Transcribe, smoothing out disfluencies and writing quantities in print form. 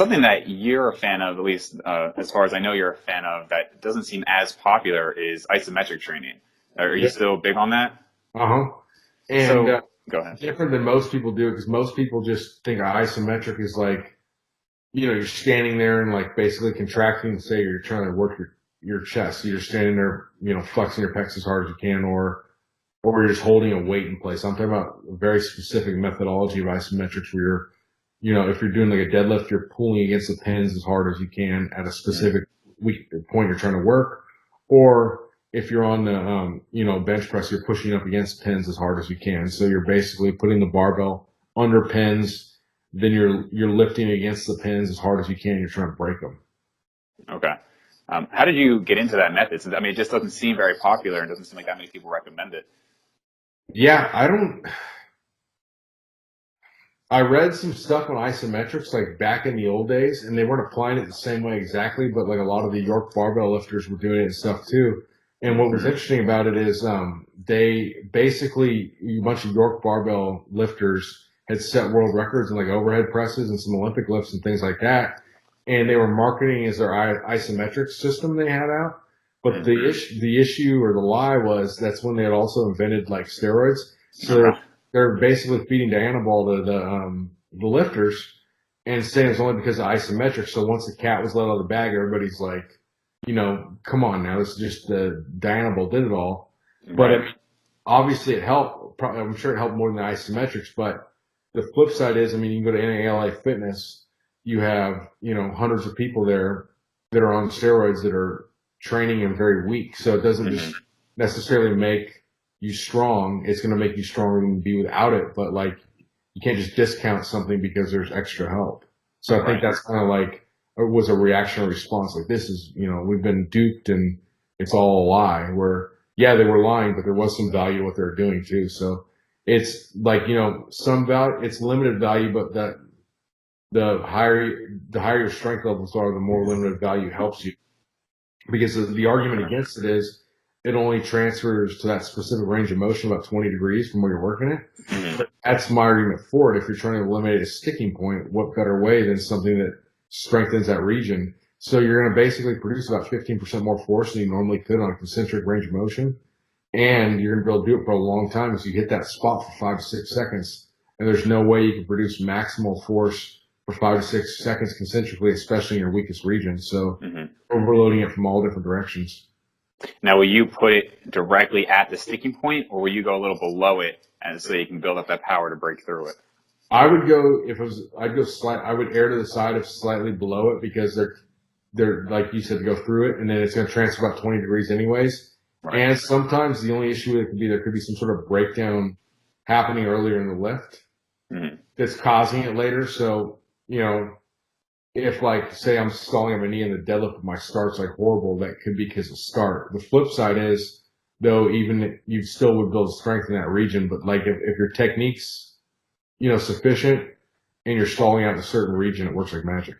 something that you're a fan of, at least as far as I know you're a fan of, that doesn't seem as popular is isometric training. Are you Yeah. still big on that? Uh-huh. And So go ahead. different than most people do it because most people just think isometric is like, you're standing there and like basically contracting, say you're trying to work your chest. You're standing there, flexing your pecs as hard as you can, or you're just holding a weight in place. I'm talking about a very specific methodology of isometrics where if you're doing like a deadlift, you're pulling against the pins as hard as you can at a Mhm. specific weak point you're trying to work. Or if you're on the, bench press, you're pushing up against pins as hard as you can. So you're basically putting the barbell under pins, then you're lifting against the pins as hard as you can. You're trying to break them. Okay. How did you get into that method? Since, I mean, it just doesn't seem very popular and doesn't seem like that many people recommend it. Yeah, I read some stuff on isometrics like back in the old days, and they weren't applying it the same way exactly, but like a lot of the York barbell lifters were doing it and stuff too. And what was interesting about it is they basically, a bunch of York barbell lifters had set world records in like overhead presses and some Olympic lifts and things like that. And they were marketing as their isometric system they had out. But Mm. the issue or the lie was that's when they had also invented like steroids. So Okay. they're basically feeding Dianabol to the lifters and saying it's only because of isometric. So once the cat was let out of the bag, everybody's like, come on now, this is just the Dianabol did it all. But I Right. mean, obviously it helped. I'm sure it helped more than the isometrics. But the flip side is, I mean, you can go to NALA Fitness, you have hundreds of people there that are on steroids that are training and very weak. So it doesn't just Hmm. necessarily make you strong. It's going to make you stronger than you be without it. But like, you can't just discount something because there's extra help. So I think Right. that's kind of like, it was a reactionary response. Like this is, we've been duped and it's all a lie where, yeah, they were lying, but there was some value to what they're doing too. So it's like, some value, it's limited value, but that the higher your strength levels are, the more limited value helps you because the argument Sure. against it is it only transfers to that specific range of motion about 20 degrees from where you're working it. Hmm. That's my argument for it. If you're trying to eliminate a sticking point, what better way than something that strengthens that region? So you're going to basically produce about 15% more force than you normally could on a concentric range of motion. And you're going to be able to do it for a long time because you hit that spot for 5 to 6 seconds. And there's no way you can produce maximal force for 5 to 6 seconds concentrically, especially in your weakest region. So Hmm. overloading it from all different directions. Now, will you put it directly at the sticking point, or will you go a little below it, and so you can build up that power to break through it? I would go I would err to the side of slightly below it because they're like you said to go through it and then it's going to transfer about 20 degrees anyways. Right. And sometimes the only issue it could be there could be some sort of breakdown happening earlier in the lift Hmm. that's causing it later. So, if like say I'm stalling on my knee and the deadlift of my start's like horrible, that could be because of start. The flip side is though even you still would build strength in that region, but like if your technique's sufficient and you're stalling out in a certain region, it works like magic.